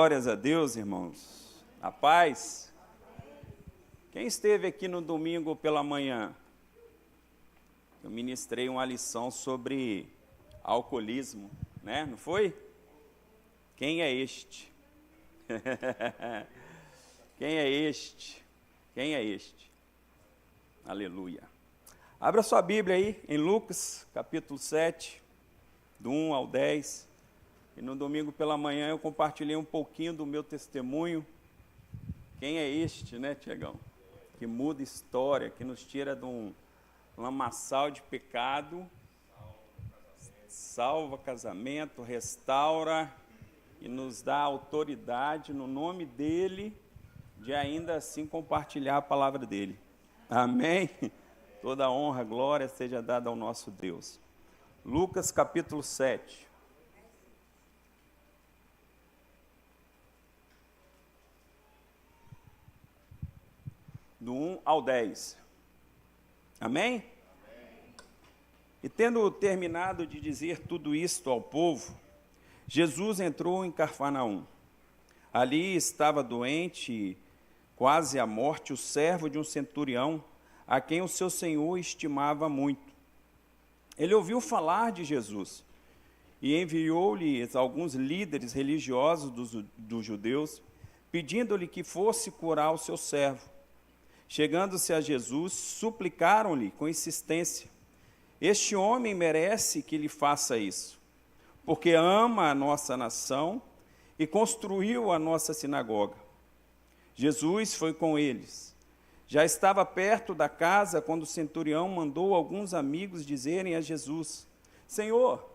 Glórias a Deus, irmãos. A paz. Quem esteve aqui no domingo pela manhã? Eu ministrei uma lição sobre alcoolismo, né? Não foi? Quem é este? Quem é este? Quem é este? Aleluia. Abra sua Bíblia aí em Lucas, capítulo 7, do 1 ao 10. E no domingo pela manhã eu compartilhei um pouquinho do meu testemunho. Quem é este, né, Tiagão? Que muda história, que nos tira de um lamaçal de pecado, salva casamento, restaura e nos dá autoridade no nome dele de ainda assim compartilhar a palavra dele. Amém? Toda honra, glória seja dada ao nosso Deus. Lucas capítulo 7. Do 1 ao 10. Amém? Amém? E tendo terminado de dizer tudo isto ao povo, Jesus entrou em Cafarnaum. Ali estava doente, quase à morte, o servo de um centurião, a quem o seu senhor estimava muito. Ele ouviu falar de Jesus e enviou-lhe alguns líderes religiosos dos judeus, pedindo-lhe que fosse curar o seu servo. Chegando-se a Jesus, suplicaram-lhe com insistência: este homem merece que lhe faça isso, porque ama a nossa nação e construiu a nossa sinagoga. Jesus foi com eles. Já estava perto da casa quando o centurião mandou alguns amigos dizerem a Jesus: Senhor,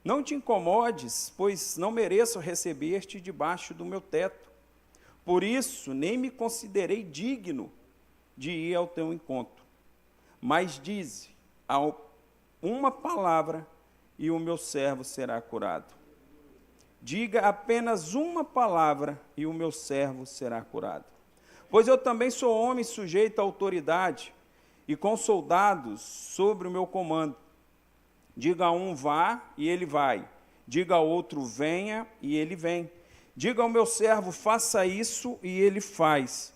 não te incomodes, pois não mereço receber-te debaixo do meu teto. Por isso, nem me considerei digno de ir ao teu encontro. Mas dize uma palavra e o meu servo será curado. Diga apenas uma palavra e o meu servo será curado. Pois eu também sou homem sujeito à autoridade e com soldados sobre o meu comando. Diga a um vá e ele vai. Diga ao outro venha e ele vem. Diga ao meu servo faça isso e ele faz.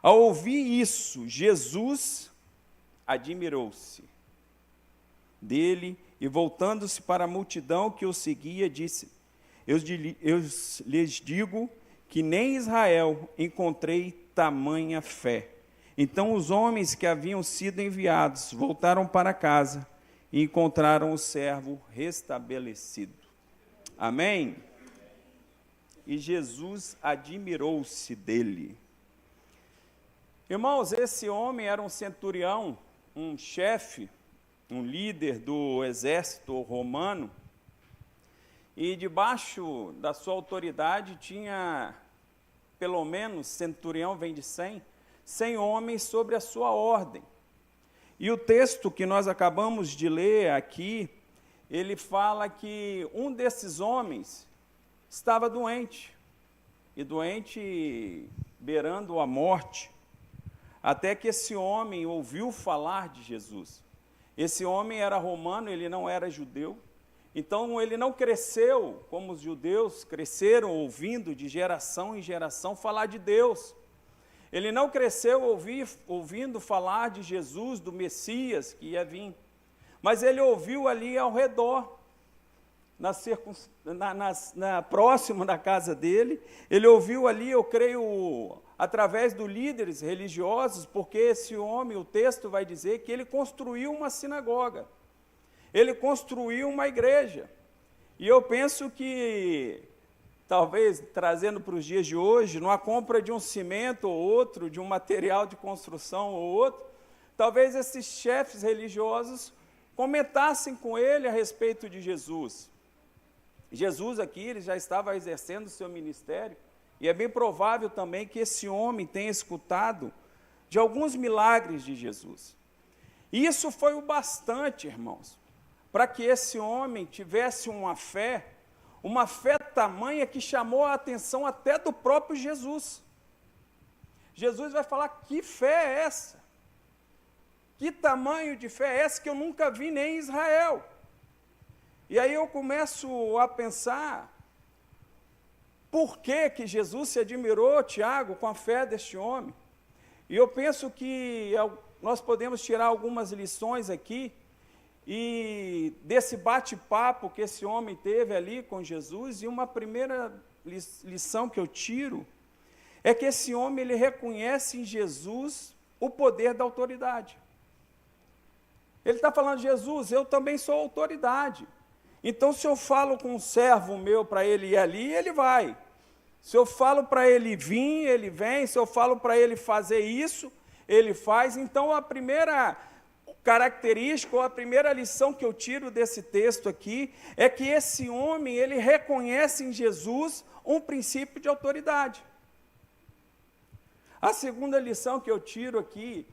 Ao ouvir isso, Jesus admirou-se dele e, voltando-se para a multidão que o seguia, disse: Eu lhes digo que nem em Israel encontrei tamanha fé. Então os homens que haviam sido enviados voltaram para casa e encontraram o servo restabelecido. Amém? E Jesus admirou-se dele. Irmãos, esse homem era um centurião, um chefe, um líder do exército romano, e debaixo da sua autoridade tinha, pelo menos, centurião vem de 100 homens sobre a sua ordem. E o texto que nós acabamos de ler aqui, ele fala que um desses homens estava doente, e doente beirando a morte, até que esse homem ouviu falar de Jesus. Esse homem era romano, ele não era judeu, então ele não cresceu como os judeus cresceram ouvindo de geração em geração falar de Deus. Ele não cresceu ouvindo falar de Jesus, do Messias que ia vir, mas ele ouviu ali ao redor, próximo da casa dele, ele ouviu ali, eu creio, através dos líderes religiosos, porque esse homem, o texto vai dizer que ele construiu uma sinagoga, ele construiu uma igreja, e eu penso que, talvez, trazendo para os dias de hoje, numa compra de um cimento ou outro, de um material de construção ou outro, talvez esses chefes religiosos comentassem com ele a respeito de Jesus. Jesus aqui, ele já estava exercendo o seu ministério, e é bem provável também que esse homem tenha escutado de alguns milagres de Jesus. E isso foi o bastante, irmãos, para que esse homem tivesse uma fé tamanha que chamou a atenção até do próprio Jesus. Jesus vai falar: que fé é essa? Que tamanho de fé é essa que eu nunca vi nem em Israel? E aí eu começo a pensar, por que Jesus se admirou, Tiago, com a fé deste homem. E eu penso que nós podemos tirar algumas lições aqui, e desse bate-papo que esse homem teve ali com Jesus, e uma primeira lição que eu tiro, é que esse homem ele reconhece em Jesus o poder da autoridade. Ele está falando, Jesus, eu também sou autoridade. Então, se eu falo com um servo meu para ele ir ali, ele vai. Se eu falo para ele vir, ele vem. Se eu falo para ele fazer isso, ele faz. Então, a primeira característica, ou a primeira lição que eu tiro desse texto aqui, é que esse homem, ele reconhece em Jesus um princípio de autoridade. A segunda lição que eu tiro aqui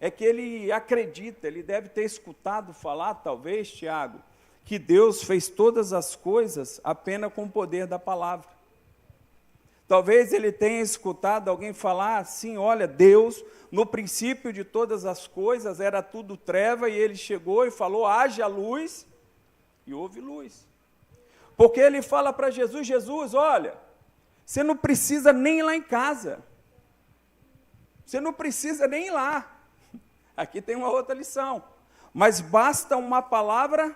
é que ele acredita, ele deve ter escutado falar, talvez, Tiago, que Deus fez todas as coisas apenas com o poder da palavra. Talvez ele tenha escutado alguém falar assim, olha, Deus, no princípio de todas as coisas, era tudo treva, e ele chegou e falou, haja luz, e houve luz. Porque ele fala para Jesus, Jesus, olha, você não precisa nem ir lá em casa. Você não precisa nem ir lá. Aqui tem uma outra lição. Mas basta uma palavra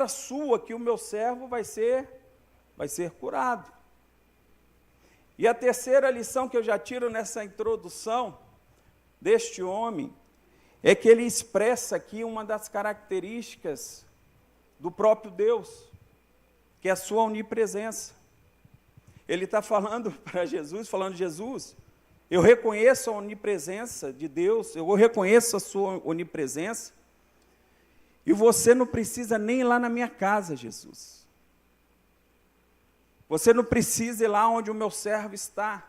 sua, que o meu servo vai ser curado. E a terceira lição que eu já tiro nessa introdução deste homem, é que ele expressa aqui uma das características do próprio Deus, que é a sua onipresença. Ele está falando para Jesus, Jesus, eu reconheço a onipresença de Deus, eu reconheço a sua onipresença, e você não precisa nem ir lá na minha casa, Jesus. Você não precisa ir lá onde o meu servo está.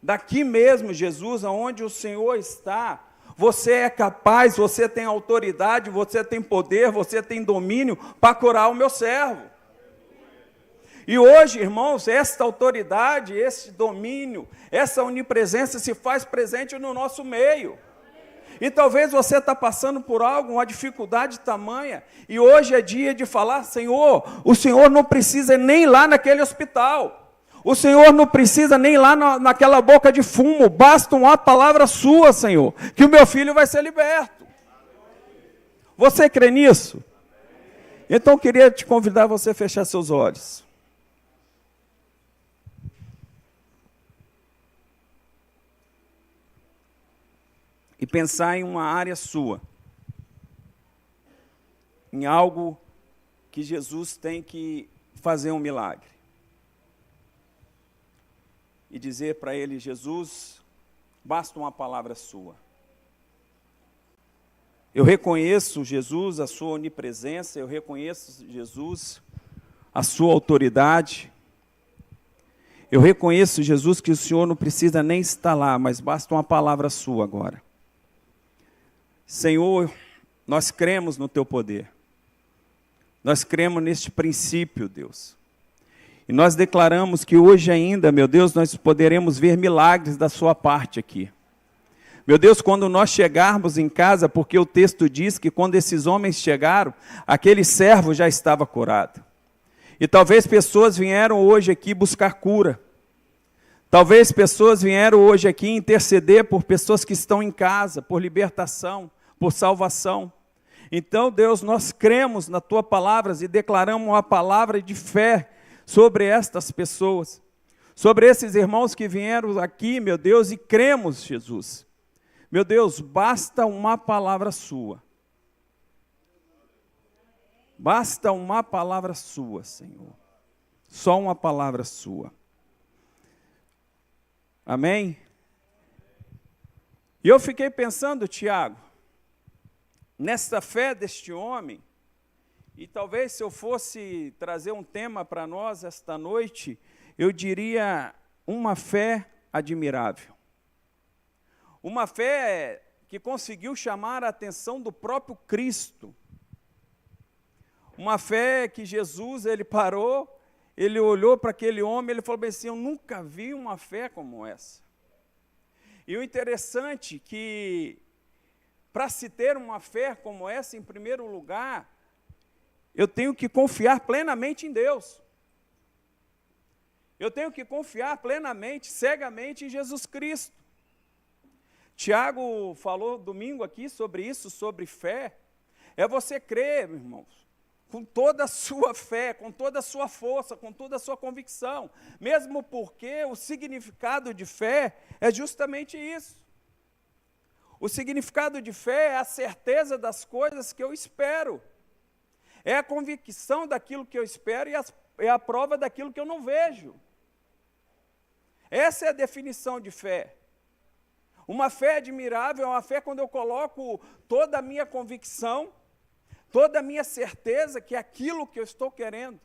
Daqui mesmo, Jesus, aonde o Senhor está, você é capaz, você tem autoridade, você tem poder, você tem domínio para curar o meu servo. E hoje, irmãos, esta autoridade, esse domínio, essa onipresença se faz presente no nosso meio. E talvez você está passando por algo, uma dificuldade tamanha, e hoje é dia de falar, Senhor, o Senhor não precisa nem ir lá naquele hospital. O Senhor não precisa nem ir lá naquela boca de fumo, basta uma palavra sua, Senhor, que o meu filho vai ser liberto. Você crê nisso? Então eu queria te convidar a você fechar seus olhos. E pensar em uma área sua, em algo que Jesus tem que fazer um milagre. E dizer para ele, Jesus, basta uma palavra sua. Eu reconheço, Jesus, a sua onipresença, eu reconheço, Jesus, a sua autoridade. Eu reconheço, Jesus, que o Senhor não precisa nem estar lá, mas basta uma palavra sua agora. Senhor, nós cremos no teu poder. Nós cremos neste princípio, Deus. E nós declaramos que hoje ainda, meu Deus, nós poderemos ver milagres da sua parte aqui. Meu Deus, quando nós chegarmos em casa, porque o texto diz que quando esses homens chegaram, aquele servo já estava curado. E talvez pessoas vieram hoje aqui buscar cura. Talvez pessoas vieram hoje aqui interceder por pessoas que estão em casa, por libertação, por salvação. Então, Deus, nós cremos na tua palavra e declaramos uma palavra de fé sobre estas pessoas, sobre esses irmãos que vieram aqui, meu Deus, e cremos, Jesus. Meu Deus, basta uma palavra sua. Basta uma palavra sua, Senhor. Só uma palavra sua. Amém? E eu fiquei pensando, Tiago, nessa fé deste homem, e talvez se eu fosse trazer um tema para nós esta noite, eu diria uma fé admirável. Uma fé que conseguiu chamar a atenção do próprio Cristo. Uma fé que Jesus, ele parou, ele olhou para aquele homem, ele falou bem assim, eu nunca vi uma fé como essa. E o interessante é que, para se ter uma fé como essa, em primeiro lugar, eu tenho que confiar plenamente em Deus. Eu tenho que confiar plenamente, cegamente em Jesus Cristo. Tiago falou domingo aqui sobre isso, sobre fé. É você crer, irmãos, com toda a sua fé, com toda a sua força, com toda a sua convicção. Mesmo porque o significado de fé é justamente isso. O significado de fé é a certeza das coisas que eu espero. É a convicção daquilo que eu espero e é a prova daquilo que eu não vejo. Essa é a definição de fé. Uma fé admirável é uma fé quando eu coloco toda a minha convicção, toda a minha certeza que aquilo que eu estou querendo,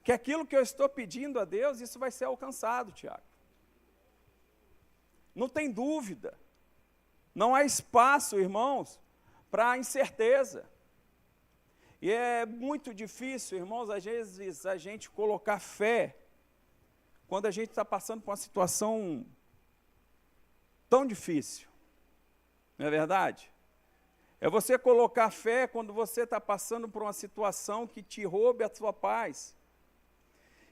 que aquilo que eu estou pedindo a Deus, isso vai ser alcançado, Tiago. Não tem dúvida. Não há espaço, irmãos, para incerteza. E é muito difícil, irmãos, às vezes a gente colocar fé quando a gente está passando por uma situação tão difícil. Não é verdade? É você colocar fé quando você está passando por uma situação que te roube a sua paz.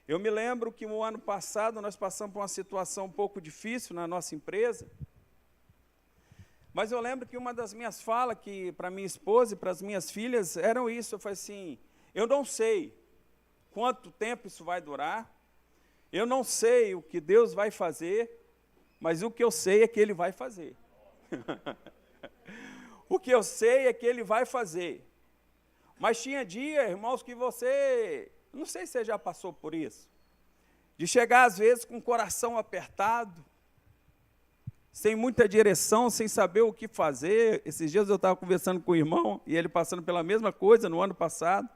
Eu me lembro que no ano passado nós passamos por uma situação um pouco difícil na nossa empresa, mas eu lembro que uma das minhas falas para minha esposa e para as minhas filhas eram isso. Eu falei assim, eu não sei quanto tempo isso vai durar, eu não sei o que Deus vai fazer, mas o que eu sei é que Ele vai fazer. O que eu sei é que Ele vai fazer. Mas tinha dia, irmãos, que você, não sei se você já passou por isso, de chegar às vezes com o coração apertado, sem muita direção, sem saber o que fazer. Esses dias eu estava conversando com o irmão, e ele passando pela mesma coisa no ano passado.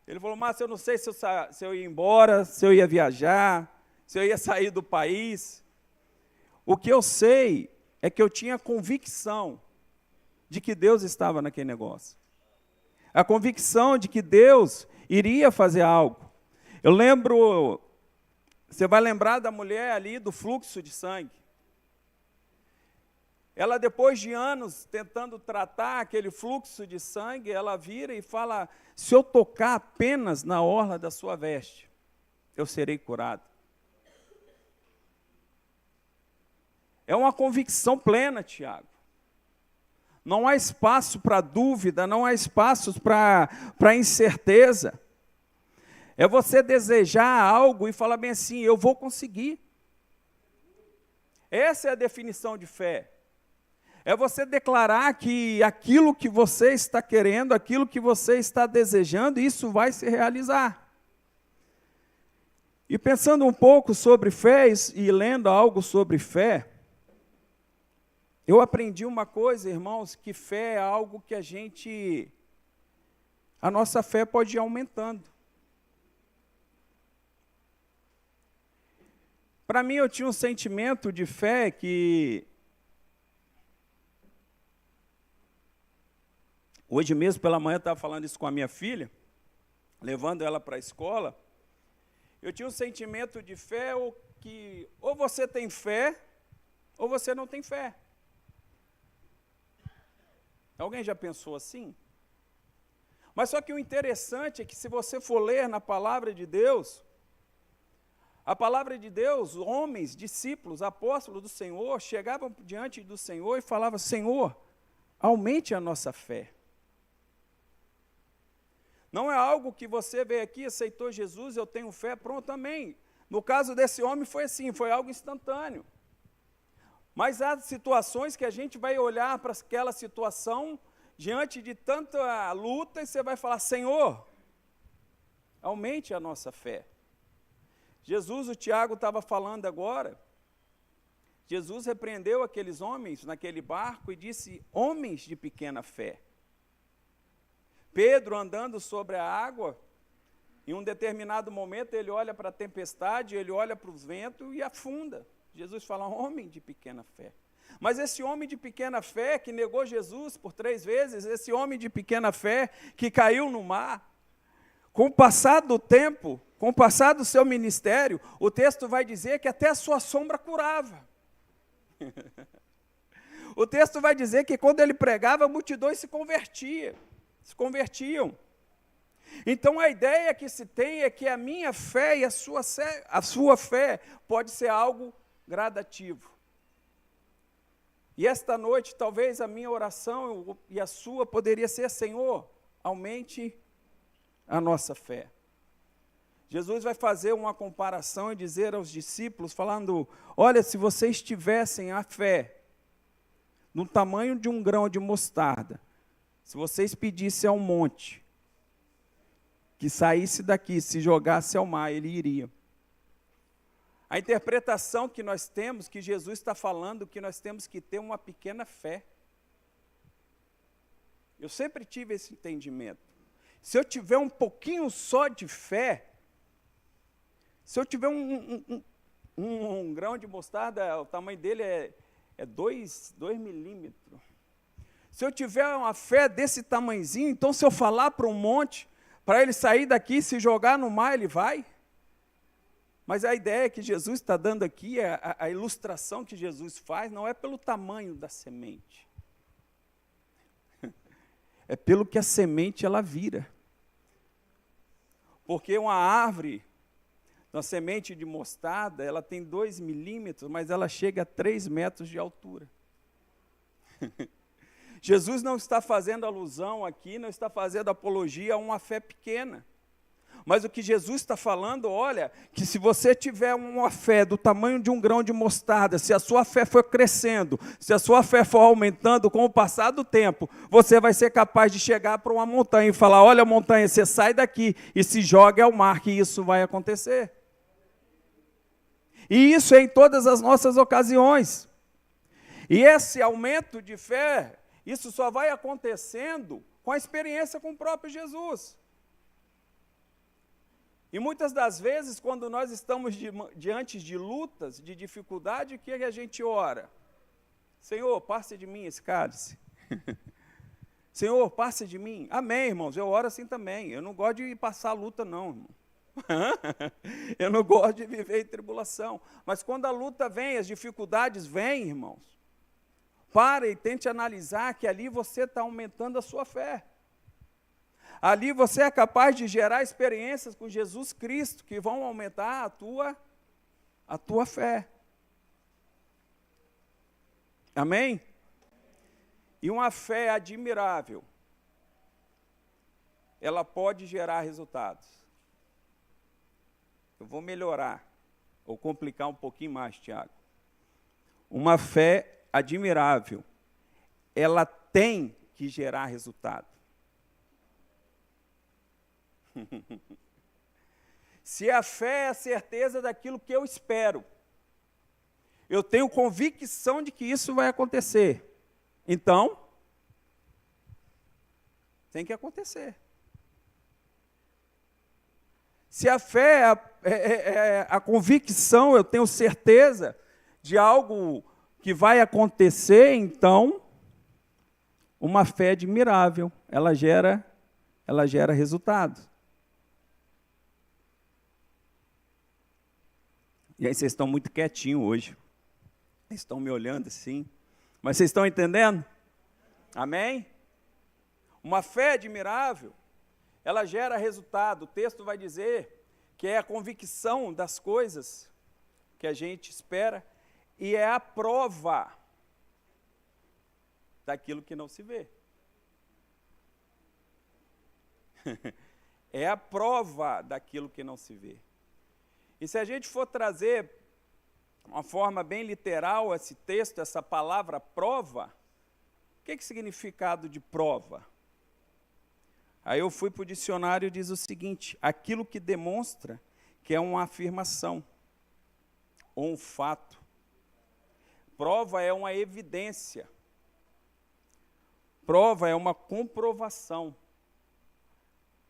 Ele falou, Márcio, eu não sei se eu ia embora, se eu ia viajar, se eu ia sair do país. O que eu sei é que eu tinha convicção de que Deus estava naquele negócio. A convicção de que Deus iria fazer algo. Eu lembro, você vai lembrar da mulher ali do fluxo de sangue. Ela, depois de anos tentando tratar aquele fluxo de sangue, ela vira e fala, se eu tocar apenas na orla da sua veste, eu serei curado. É uma convicção plena, Tiago. Não há espaço para dúvida, não há espaço para incerteza. É você desejar algo e falar bem assim, eu vou conseguir. Essa é a definição de fé. É você declarar que aquilo que você está querendo, aquilo que você está desejando, isso vai se realizar. E pensando um pouco sobre fé e lendo algo sobre fé, eu aprendi uma coisa, irmãos, que fé é algo que a nossa fé pode ir aumentando. Para mim, eu tinha um sentimento de fé que hoje mesmo, pela manhã, eu estava falando isso com a minha filha, levando ela para a escola. Eu tinha um sentimento de fé que ou você tem fé, ou você não tem fé. Alguém já pensou assim? Mas só que o interessante é que se você for ler na palavra de Deus, a palavra de Deus, homens, discípulos, apóstolos do Senhor, chegavam diante do Senhor e falavam, Senhor, aumente a nossa fé. Não é algo que você veio aqui, aceitou Jesus, eu tenho fé, pronto, amém. No caso desse homem foi assim, foi algo instantâneo. Mas há situações que a gente vai olhar para aquela situação, diante de tanta luta, e você vai falar, Senhor, aumente a nossa fé. Jesus, o Tiago estava falando agora, Jesus repreendeu aqueles homens naquele barco e disse, homens de pequena fé. Pedro andando sobre a água, em um determinado momento ele olha para a tempestade, ele olha para os ventos e afunda. Jesus fala, homem de pequena fé. Mas esse homem de pequena fé que negou Jesus por 3 vezes, esse homem de pequena fé que caiu no mar, com o passar do tempo, com o passar do seu ministério, o texto vai dizer que até a sua sombra curava. O texto vai dizer que quando ele pregava, multidões se convertiam. Então a ideia que se tem é que a minha fé e a sua fé pode ser algo gradativo. E esta noite, talvez a minha oração e a sua poderia ser: Senhor, aumente a nossa fé. Jesus vai fazer uma comparação e dizer aos discípulos, falando: olha, se vocês tivessem a fé no tamanho de um grão de mostarda, se vocês pedissem ao monte que saísse daqui, se jogasse ao mar, ele iria. A interpretação que nós temos, que Jesus está falando, que nós temos que ter uma pequena fé. Eu sempre tive esse entendimento. Se eu tiver um pouquinho só de fé, se eu tiver um grão de mostarda, o tamanho dele é 2 milímetros. Se eu tiver uma fé desse tamanhozinho, então se eu falar para um monte, para ele sair daqui e se jogar no mar, ele vai. Mas a ideia que Jesus está dando aqui, a ilustração que Jesus faz, não é pelo tamanho da semente. É pelo que a semente ela vira. Porque uma árvore, uma semente de mostarda, ela tem 2 milímetros, mas ela chega a 3 metros de altura. Jesus não está fazendo alusão aqui, não está fazendo apologia a uma fé pequena. Mas o que Jesus está falando, olha, que se você tiver uma fé do tamanho de um grão de mostarda, se a sua fé for crescendo, se a sua fé for aumentando com o passar do tempo, você vai ser capaz de chegar para uma montanha e falar: olha, montanha, você sai daqui e se joga ao mar, que isso vai acontecer. E isso é em todas as nossas ocasiões. E esse aumento de fé, isso só vai acontecendo com a experiência com o próprio Jesus. E muitas das vezes, quando nós estamos diante de lutas, de dificuldade, o que a gente ora? Senhor, passe de mim esse cálice. Senhor, passe de mim. Amém, irmãos, eu oro assim também. Eu não gosto de passar luta, não, irmão. Eu não gosto de viver em tribulação. Mas quando a luta vem, as dificuldades vêm, irmãos, pare e tente analisar que ali você está aumentando a sua fé. Ali você é capaz de gerar experiências com Jesus Cristo que vão aumentar a tua fé. Amém? E uma fé admirável, ela pode gerar resultados. Eu vou melhorar, ou complicar um pouquinho mais, Tiago. Uma fé admirável, ela tem que gerar resultado. Se a fé é a certeza daquilo que eu espero, eu tenho convicção de que isso vai acontecer, então, tem que acontecer. Se a fé é a convicção, eu tenho certeza de algo que vai acontecer, então, uma fé admirável, ela gera resultado. E aí vocês estão muito quietinhos hoje. Vocês estão me olhando assim. Mas vocês estão entendendo? Amém? Uma fé admirável, ela gera resultado. O texto vai dizer que é a convicção das coisas que a gente espera e é a prova daquilo que não se vê. É a prova daquilo que não se vê. E se a gente for trazer uma forma bem literal esse texto, essa palavra prova, o que é o significado de prova? Aí eu fui para o dicionário e diz o seguinte: aquilo que demonstra que é uma afirmação ou um fato. Prova é uma evidência. Prova é uma comprovação.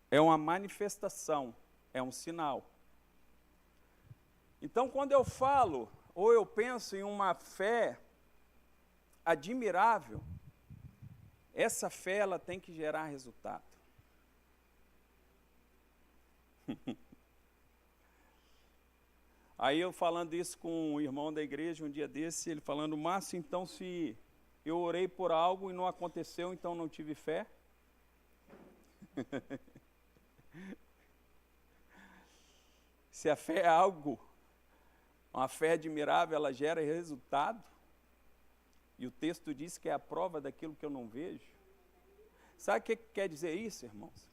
É uma manifestação, é um sinal. Então, quando eu falo, ou eu penso em uma fé admirável, essa fé ela tem que gerar resultado. Aí eu falando isso com um irmão da igreja um dia desse, ele falando: Márcio, então se eu orei por algo e não aconteceu, então não tive fé? Se a fé é algo, uma fé admirável, ela gera resultado. E o texto diz que é a prova daquilo que eu não vejo. Sabe o que quer dizer isso, irmãos?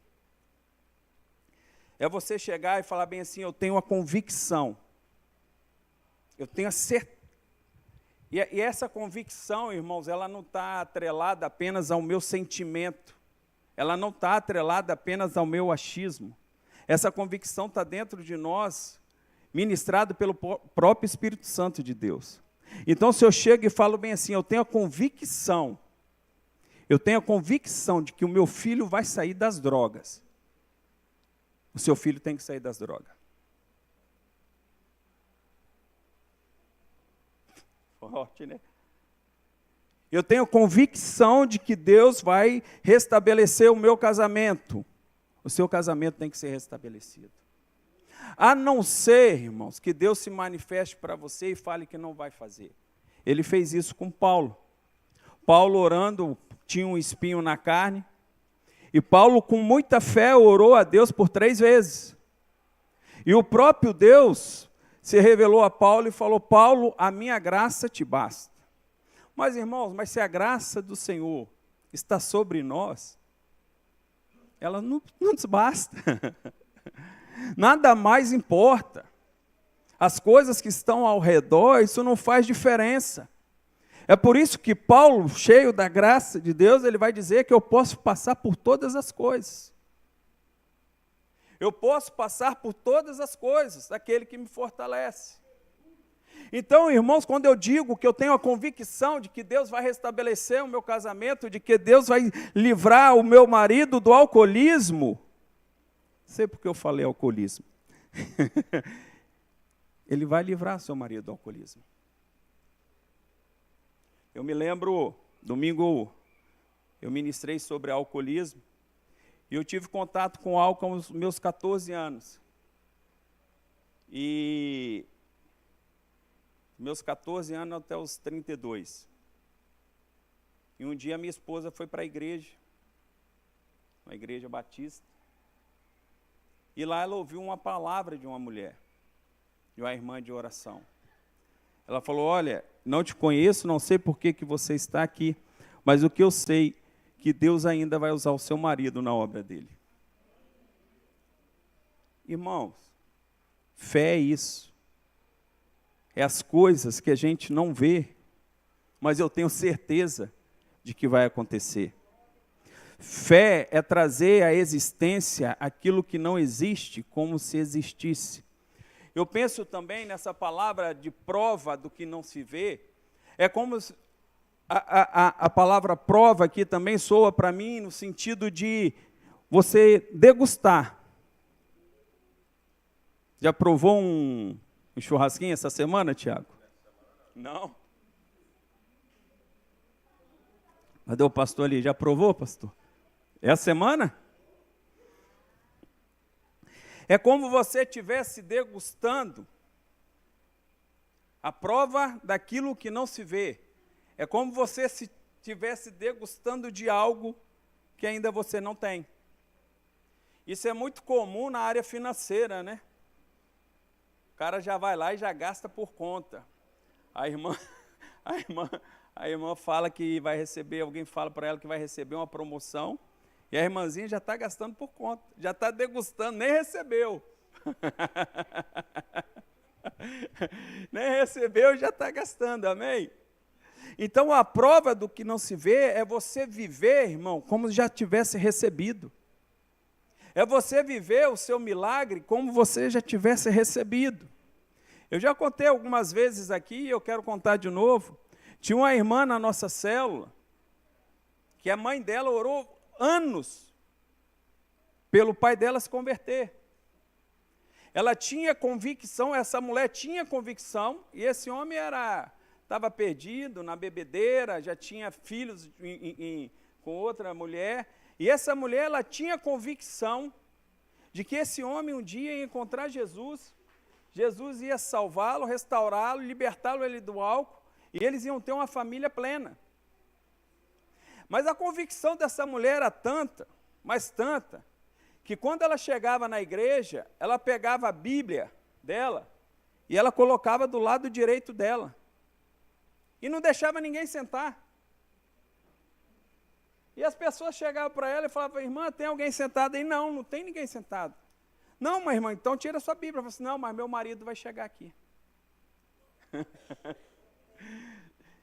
É você chegar e falar bem assim, eu tenho a convicção. Eu tenho a certeza. E essa convicção, irmãos, ela não está atrelada apenas ao meu sentimento. Ela não está atrelada apenas ao meu achismo. Essa convicção está dentro de nós, ministrado pelo próprio Espírito Santo de Deus. Então, se eu chego e falo bem assim, eu tenho a convicção de que o meu filho vai sair das drogas. O seu filho tem que sair das drogas. Forte, né? Eu tenho convicção de que Deus vai restabelecer o meu casamento. O seu casamento tem que ser restabelecido. A não ser, irmãos, que Deus se manifeste para você e fale que não vai fazer. Ele fez isso com Paulo. Paulo orando, tinha um espinho na carne. E Paulo, com muita fé, orou a Deus por 3 vezes. E o próprio Deus se revelou a Paulo e falou, Paulo, a minha graça te basta. Mas, irmãos, se a graça do Senhor está sobre nós, ela não nos basta. Nada mais importa. As coisas que estão ao redor, isso não faz diferença. É por isso que Paulo, cheio da graça de Deus, ele vai dizer que eu posso passar por todas as coisas. Eu posso passar por todas as coisas daquele que me fortalece. Então, irmãos, quando eu digo que eu tenho a convicção de que Deus vai restabelecer o meu casamento, de que Deus vai livrar o meu marido do alcoolismo, sei porque eu falei alcoolismo. Ele vai livrar seu marido do alcoolismo. Eu me lembro, domingo, eu ministrei sobre alcoolismo, e eu tive contato com álcool aos meus 14 anos. E meus 14 anos até os 32. E um dia minha esposa foi para a igreja, uma igreja batista, e lá ela ouviu uma palavra de uma mulher, de uma irmã de oração. Ela falou, olha, não te conheço, não sei por que você está aqui, mas o que eu sei, que Deus ainda vai usar o seu marido na obra dele. Irmãos, fé é isso. É as coisas que a gente não vê, mas eu tenho certeza de que vai acontecer. Fé é trazer à existência aquilo que não existe como se existisse. Eu penso também nessa palavra de prova do que não se vê, é como a palavra prova aqui também soa para mim no sentido de você degustar. Já provou um churrasquinho essa semana, Tiago? Não? Cadê o pastor ali? Já provou, pastor? É a semana? É como você estivesse degustando a prova daquilo que não se vê. É como você estivesse degustando de algo que ainda você não tem. Isso é muito comum na área financeira, né? O cara já vai lá e já gasta por conta. A irmã fala que vai receber, alguém fala para ela que vai receber uma promoção, e a irmãzinha já está gastando por conta, já está degustando, nem recebeu. Nem recebeu, já está gastando, amém? Então, a prova do que não se vê é você viver, irmão, como já tivesse recebido. É você viver o seu milagre como você já tivesse recebido. Eu já contei algumas vezes aqui, e eu quero contar de novo. Tinha uma irmã na nossa célula, que a mãe dela orou anos pelo pai dela se converter. Ela tinha convicção, essa mulher tinha convicção, e esse homem estava perdido na bebedeira, já tinha filhos com outra mulher, e essa mulher ela tinha convicção de que esse homem um dia ia encontrar Jesus, Jesus ia salvá-lo, restaurá-lo, libertá-lo ele do álcool, e eles iam ter uma família plena. Mas a convicção dessa mulher era tanta, mas tanta, que quando ela chegava na igreja, ela pegava a Bíblia dela e ela colocava do lado direito dela. E não deixava ninguém sentar. E as pessoas chegavam para ela e falavam, irmã, tem alguém sentado aí? Não, não tem ninguém sentado. Não, mas irmã, então tira a sua Bíblia. Eu falei assim, não, mas meu marido vai chegar aqui.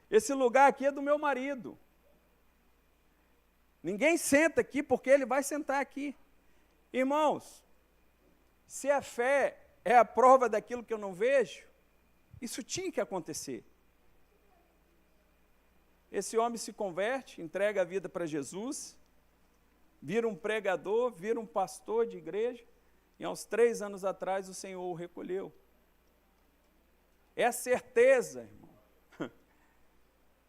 Esse lugar aqui é do meu marido. Ninguém senta aqui porque ele vai sentar aqui. Irmãos, se a fé é a prova daquilo que eu não vejo, isso tinha que acontecer. Esse homem se converte, entrega a vida para Jesus, vira um pregador, vira um pastor de igreja, e há uns 3 anos atrás o Senhor o recolheu. É a certeza, irmão,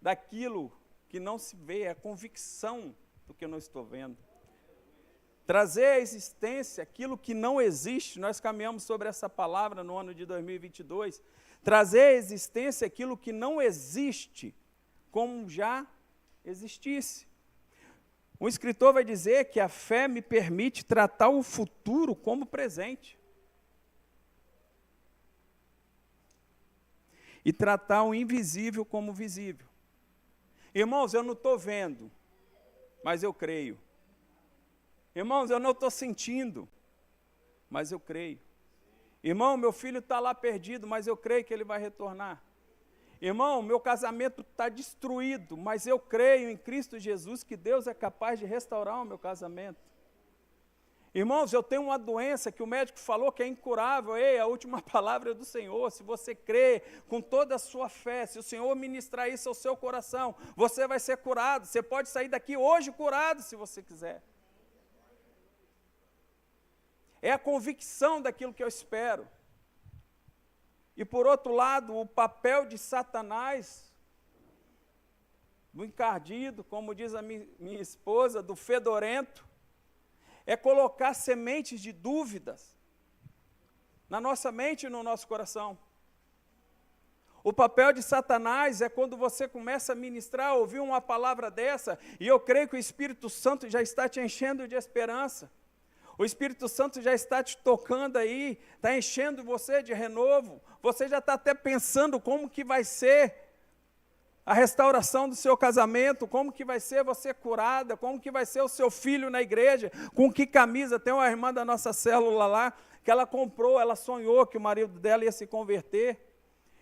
daquilo que não se vê, é a convicção do que eu não estou vendo. Trazer à existência aquilo que não existe, nós caminhamos sobre essa palavra no ano de 2022, trazer à existência aquilo que não existe, como já existisse. Um escritor vai dizer que a fé me permite tratar o futuro como presente. E tratar o invisível como visível. Irmãos, eu não estou vendo, mas eu creio. Irmãos, eu não estou sentindo, mas eu creio. Irmão, meu filho está lá perdido, mas eu creio que ele vai retornar. Irmão, meu casamento está destruído, mas eu creio em Cristo Jesus que Deus é capaz de restaurar o meu casamento. Irmãos, eu tenho uma doença que o médico falou que é incurável. Ei, a última palavra é do Senhor. Se você crê com toda a sua fé, se o Senhor ministrar isso ao seu coração, você vai ser curado. Você pode sair daqui hoje curado, se você quiser. É a convicção daquilo que eu espero. E por outro lado, o papel de Satanás, do encardido, como diz a minha esposa, do fedorento, é colocar sementes de dúvidas na nossa mente e no nosso coração. O papel de Satanás é quando você começa a ministrar, ouvir uma palavra dessa, e eu creio que o Espírito Santo já está te enchendo de esperança. O Espírito Santo já está te tocando aí, está enchendo você de renovo. Você já está até pensando como que vai ser a restauração do seu casamento, como que vai ser você curada, como que vai ser o seu filho na igreja, com que camisa. Tem uma irmã da nossa célula lá, que ela comprou, ela sonhou que o marido dela ia se converter.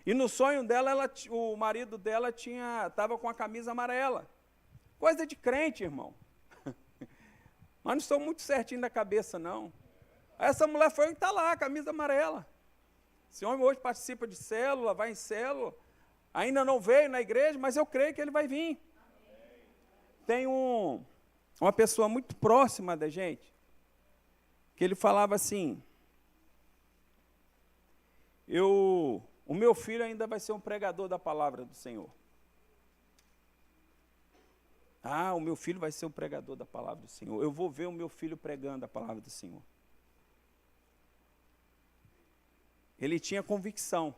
E no sonho dela, o marido dela estava com a camisa amarela. Coisa de crente, irmão. Mas não estou muito certinho da cabeça, não. Aí essa mulher foi e está lá, a camisa amarela. Esse homem hoje participa de célula, vai em célula, ainda não veio na igreja, mas eu creio que ele vai vir. Tem uma pessoa muito próxima da gente, que ele falava assim, o meu filho ainda vai ser um pregador da palavra do Senhor. Ah, o meu filho vai ser o pregador da palavra do Senhor. Eu vou ver o meu filho pregando a palavra do Senhor. Ele tinha convicção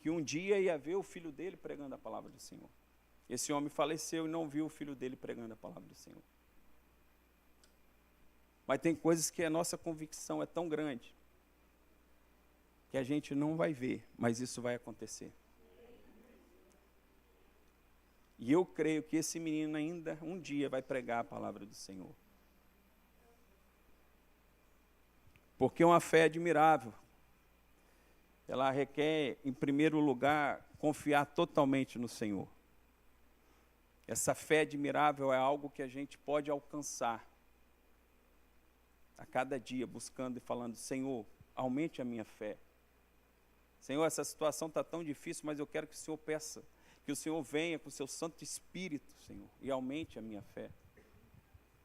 que um dia ia ver o filho dele pregando a palavra do Senhor. Esse homem faleceu e não viu o filho dele pregando a palavra do Senhor. Mas tem coisas que a nossa convicção é tão grande que a gente não vai ver, mas isso vai acontecer. E eu creio que esse menino ainda um dia vai pregar a palavra do Senhor. Porque uma fé admirável, ela requer, em primeiro lugar, confiar totalmente no Senhor. Essa fé admirável é algo que a gente pode alcançar a cada dia, buscando e falando, Senhor, aumente a minha fé. Senhor, essa situação está tão difícil, mas eu quero que o Senhor peça, que o Senhor venha com o seu Santo Espírito, Senhor, e aumente a minha fé.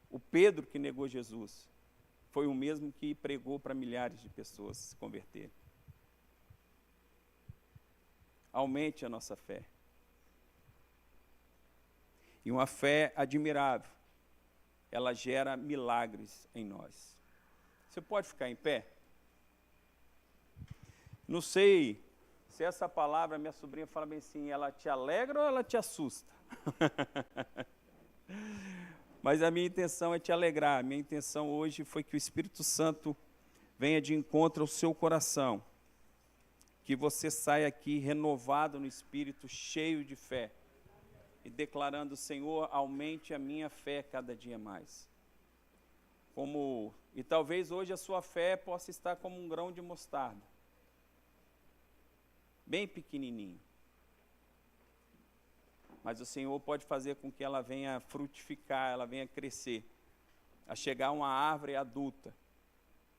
O Pedro que negou Jesus foi o mesmo que pregou para milhares de pessoas se converterem. Aumente a nossa fé. E uma fé admirável, ela gera milagres em nós. Você pode ficar em pé? Não sei se essa palavra, minha sobrinha fala bem assim, ela te alegra ou ela te assusta? Mas a minha intenção é te alegrar. A minha intenção hoje foi que o Espírito Santo venha de encontro ao seu coração. Que você saia aqui renovado no Espírito, cheio de fé. E declarando, Senhor, aumente a minha fé cada dia mais. E talvez hoje a sua fé possa estar como um grão de mostarda. Bem pequenininho. Mas o Senhor pode fazer com que ela venha frutificar, ela venha crescer, a chegar a uma árvore adulta.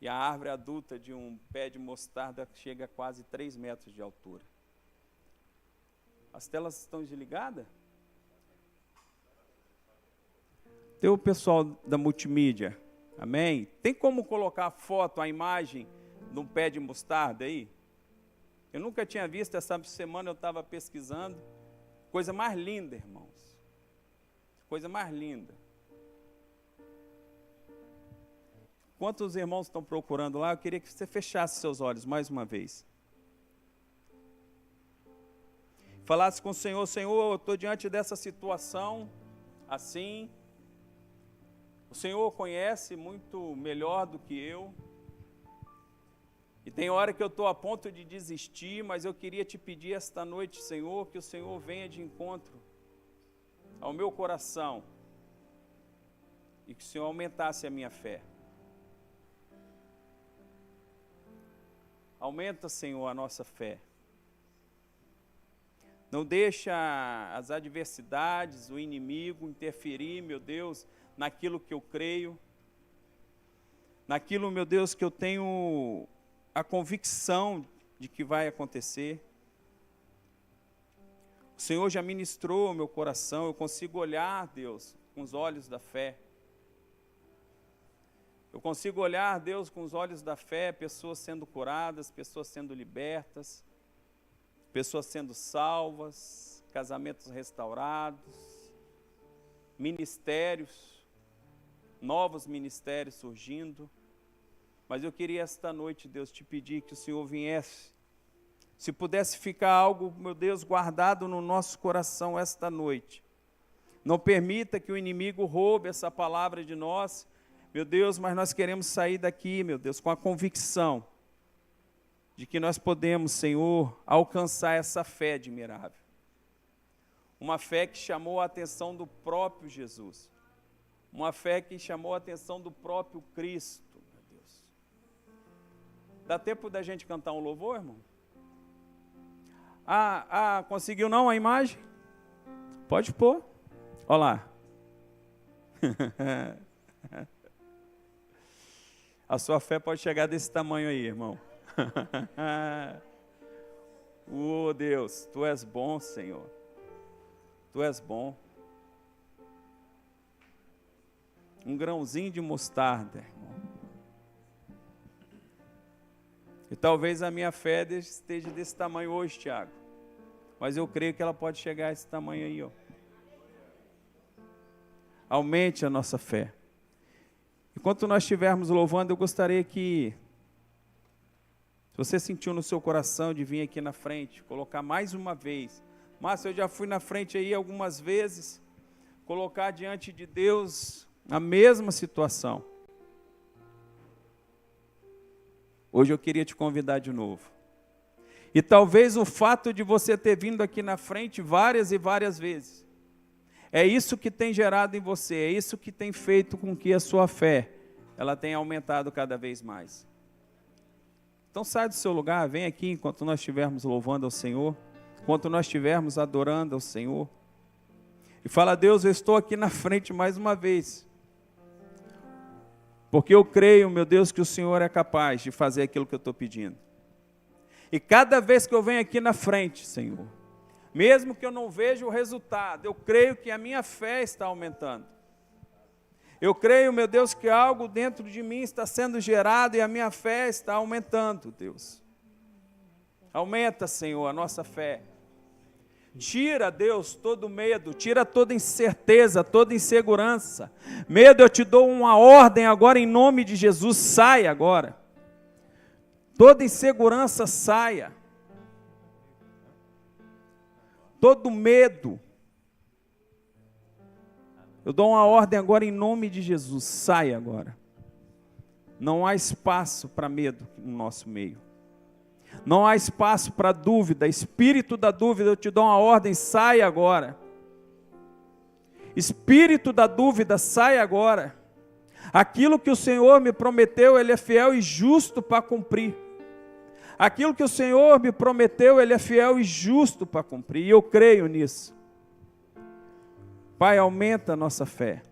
E a árvore adulta de um pé de mostarda chega a quase 3 metros de altura. As telas estão desligadas? Tem o pessoal da multimídia, amém? Tem como colocar a foto, a imagem de um pé de mostarda aí? Eu nunca tinha visto, essa semana eu estava pesquisando. Coisa mais linda, irmãos. Coisa mais linda. Enquanto os irmãos estão procurando lá, eu queria que você fechasse seus olhos mais uma vez. Falasse com o Senhor, Senhor, eu estou diante dessa situação, assim. O Senhor conhece muito melhor do que eu. E tem hora que eu estou a ponto de desistir, mas eu queria te pedir esta noite, Senhor, que o Senhor venha de encontro ao meu coração e que o Senhor aumentasse a minha fé. Aumenta, Senhor, a nossa fé. Não deixa as adversidades, o inimigo interferir, meu Deus, naquilo que eu creio, naquilo, meu Deus, que eu tenho a convicção de que vai acontecer. O Senhor já ministrou o meu coração, eu consigo olhar, Deus, com os olhos da fé. Eu consigo olhar, Deus, com os olhos da fé, pessoas sendo curadas, pessoas sendo libertas, pessoas sendo salvas, casamentos restaurados, ministérios, novos ministérios surgindo. Mas eu queria esta noite, Deus, te pedir que o Senhor viesse. Se pudesse ficar algo, meu Deus, guardado no nosso coração esta noite. Não permita que o inimigo roube essa palavra de nós, meu Deus, mas nós queremos sair daqui, meu Deus, com a convicção de que nós podemos, Senhor, alcançar essa fé admirável. Uma fé que chamou a atenção do próprio Jesus. Uma fé que chamou a atenção do próprio Cristo. Dá tempo da gente cantar um louvor, irmão? Conseguiu não a imagem? Pode pôr. Olha lá. A sua fé pode chegar desse tamanho aí, irmão. Oh, Deus, Tu és bom, Senhor. Tu és bom. Um grãozinho de mostarda, irmão. E talvez a minha fé esteja desse tamanho hoje, Tiago. Mas eu creio que ela pode chegar a esse tamanho aí, ó. Aumente a nossa fé. Enquanto nós estivermos louvando, eu gostaria que, se você sentiu no seu coração de vir aqui na frente, colocar mais uma vez. Márcio, eu já fui na frente aí algumas vezes, colocar diante de Deus a mesma situação. Hoje eu queria te convidar de novo. E talvez o fato de você ter vindo aqui na frente várias e várias vezes, é isso que tem gerado em você, é isso que tem feito com que a sua fé, ela tenha aumentado cada vez mais. Então sai do seu lugar, vem aqui enquanto nós estivermos louvando ao Senhor, enquanto nós estivermos adorando ao Senhor. E fala, Deus, eu estou aqui na frente mais uma vez. Porque eu creio, meu Deus, que o Senhor é capaz de fazer aquilo que eu estou pedindo. E cada vez que eu venho aqui na frente, Senhor, mesmo que eu não veja o resultado, eu creio que a minha fé está aumentando. Eu creio, meu Deus, que algo dentro de mim está sendo gerado e a minha fé está aumentando, Deus. Aumenta, Senhor, a nossa fé. Tira, Deus, todo medo, tira toda incerteza, toda insegurança. Medo, eu te dou uma ordem agora em nome de Jesus, saia agora. Toda insegurança saia. Todo medo. Eu dou uma ordem agora em nome de Jesus, sai agora. Não há espaço para medo no nosso meio. Não há espaço para dúvida, espírito da dúvida, eu te dou uma ordem, sai agora. Espírito da dúvida, sai agora. Aquilo que o Senhor me prometeu, Ele é fiel e justo para cumprir. Aquilo que o Senhor me prometeu, Ele é fiel e justo para cumprir, e eu creio nisso. Pai, aumenta a nossa fé.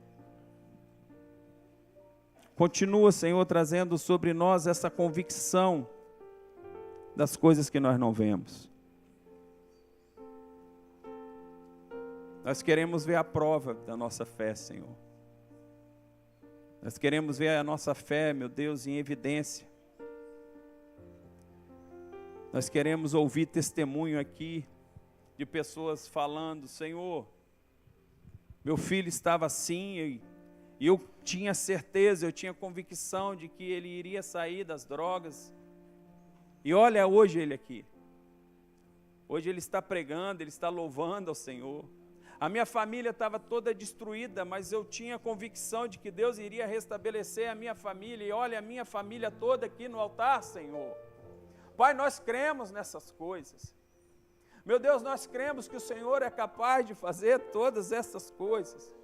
Continua, Senhor, trazendo sobre nós essa convicção das coisas que nós não vemos. Nós queremos ver a prova da nossa fé, Senhor. Nós queremos ver a nossa fé, meu Deus, em evidência. Nós queremos ouvir testemunho aqui de pessoas falando, Senhor, meu filho estava assim e eu tinha certeza, eu tinha convicção de que ele iria sair das drogas. E olha hoje ele aqui. Hoje ele está pregando, ele está louvando ao Senhor. A minha família estava toda destruída, mas eu tinha convicção de que Deus iria restabelecer a minha família. E olha a minha família toda aqui no altar, Senhor. Pai, nós cremos nessas coisas. Meu Deus, nós cremos que o Senhor é capaz de fazer todas essas coisas.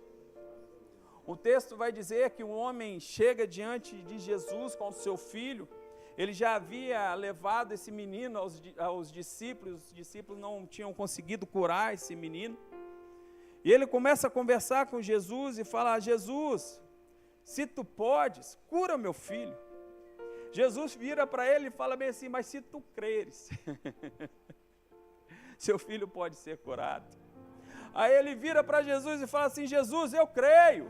O texto vai dizer que um homem chega diante de Jesus com o seu filho. Ele já havia levado esse menino aos discípulos. Os discípulos não tinham conseguido curar esse menino. E ele começa a conversar com Jesus e fala, Jesus, se tu podes, cura meu filho. Jesus vira para ele e fala bem assim, mas se tu creres, seu filho pode ser curado. Aí ele vira para Jesus e fala assim, Jesus, eu creio,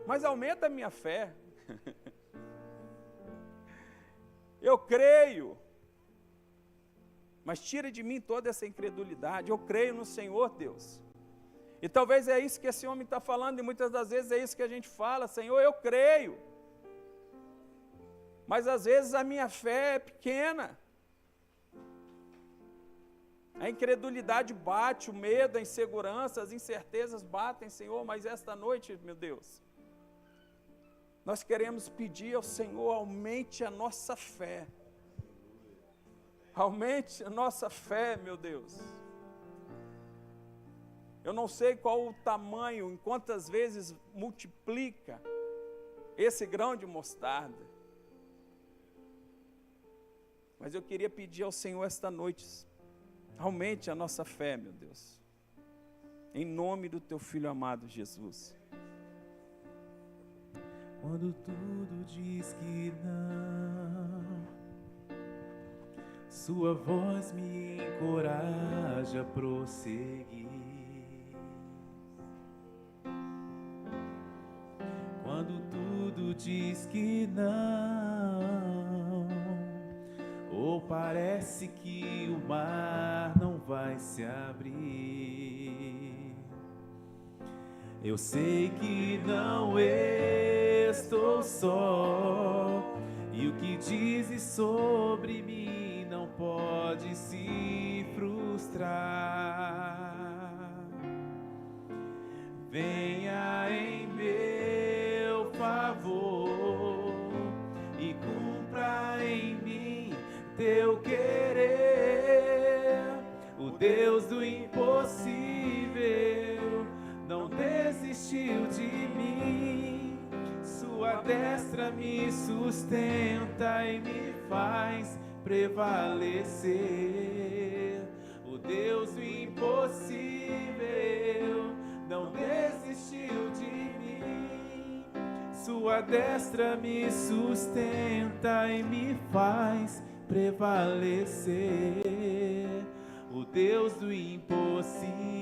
mas aumenta a minha fé. Eu creio, mas tira de mim toda essa incredulidade. Eu creio no Senhor, Deus. E talvez é isso que esse homem está falando, e muitas das vezes é isso que a gente fala, Senhor, eu creio. Mas às vezes a minha fé é pequena. A incredulidade bate, o medo, a insegurança, as incertezas batem, Senhor, mas esta noite, meu Deus, nós queremos pedir ao Senhor, aumente a nossa fé. Aumente a nossa fé, meu Deus. Eu não sei qual o tamanho, em quantas vezes multiplica esse grão de mostarda. Mas eu queria pedir ao Senhor esta noite, aumente a nossa fé, meu Deus. Em nome do teu Filho amado, Jesus. Quando tudo diz que não, sua voz me encoraja a prosseguir. Quando tudo diz que não, ou parece que o mar não vai se abrir, eu sei que não estou só, e o que dizes sobre mim não pode se frustrar. Venha em meu favor e cumpra em mim teu querer. O Deus do impossível não desistiu de mim. Sua destra me sustenta e me faz prevalecer. O Deus do impossível não desistiu de mim. Sua destra me sustenta e me faz prevalecer. O Deus do impossível.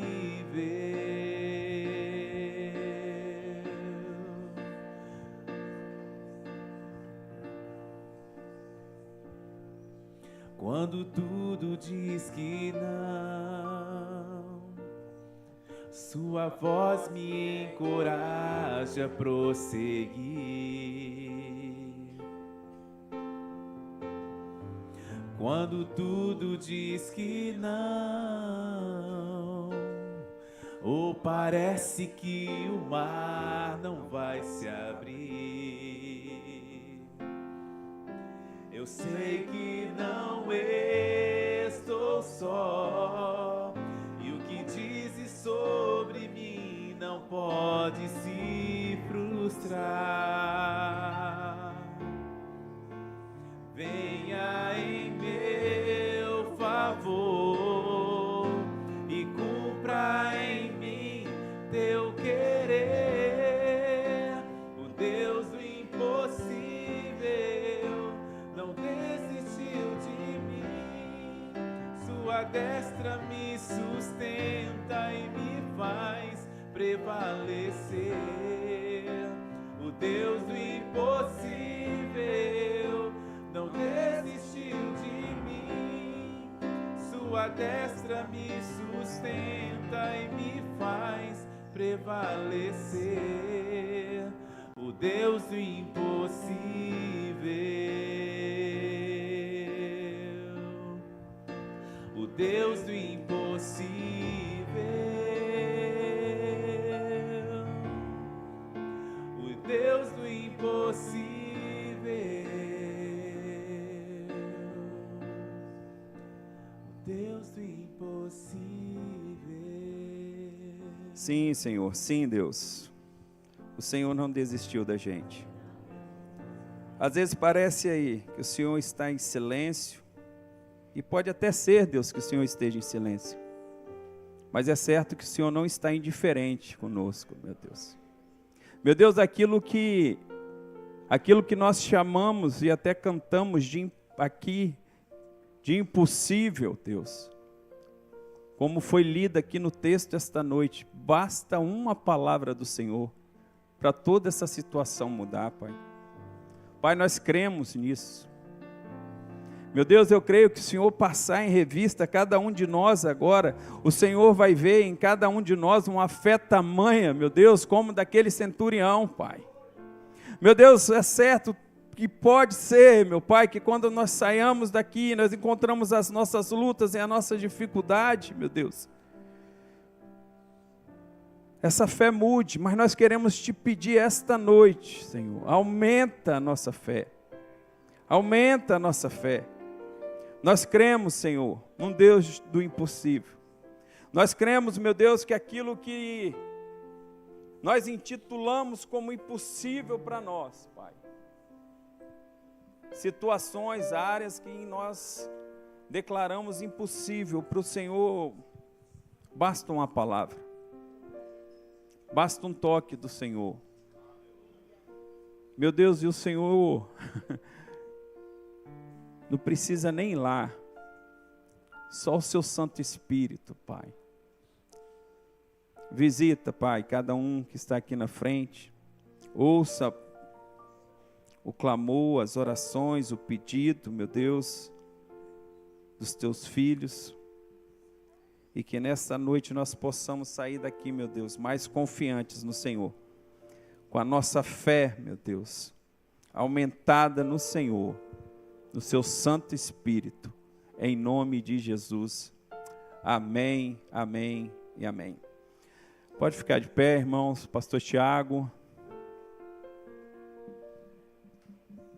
Quando tudo diz que não, sua voz me encoraja a prosseguir. Quando tudo diz que não, ou parece que o mar não vai se abrir. Eu sei que não estou só, e o que dizes sobre mim não pode se frustrar. Venha em meu favor e cumpra em mim teu querer. O Deus do impossível não desistiu de mim. Sua destra me sustenta e me faz prevalecer. O Deus do impossível não desistiu de mim. Sua destra me sustenta e me faz prevalecer. O Deus do impossível. O Deus do impossível. O Deus do impossível. Deus do impossível. Sim, Senhor, sim, Deus. O Senhor não desistiu da gente. Às vezes parece aí que o Senhor está em silêncio, e pode até ser, Deus, que o Senhor esteja em silêncio. Mas é certo que o Senhor não está indiferente conosco, meu Deus. Meu Deus, aquilo que nós chamamos e até cantamos aqui de impossível, Deus, como foi lida aqui no texto esta noite, basta uma palavra do Senhor para toda essa situação mudar, Pai. Pai, nós cremos nisso. Meu Deus, eu creio que o Senhor passar em revista cada um de nós agora, o Senhor vai ver em cada um de nós uma fé tamanha, meu Deus, como daquele centurião, Pai. Meu Deus, é certo que pode ser, meu Pai, que quando nós saiamos daqui, nós encontramos as nossas lutas e a nossa dificuldade, meu Deus. Essa fé mude, mas nós queremos te pedir esta noite, Senhor, aumenta a nossa fé. Aumenta a nossa fé. Nós cremos, Senhor, num Deus do impossível. Nós cremos, meu Deus, que aquilo que nós intitulamos como impossível para nós, Pai. Situações, áreas que nós declaramos impossível para o Senhor, basta uma palavra. Basta um toque do Senhor. Meu Deus, e o Senhor não precisa nem ir lá, só o seu Santo Espírito, Pai. Visita, Pai, cada um que está aqui na frente, ouça o clamor, as orações, o pedido, meu Deus, dos teus filhos, e que nesta noite nós possamos sair daqui, meu Deus, mais confiantes no Senhor, com a nossa fé, meu Deus, aumentada no Senhor, no seu Santo Espírito, em nome de Jesus. Amém, amém e amém. Pode ficar de pé, irmãos. Pastor Tiago.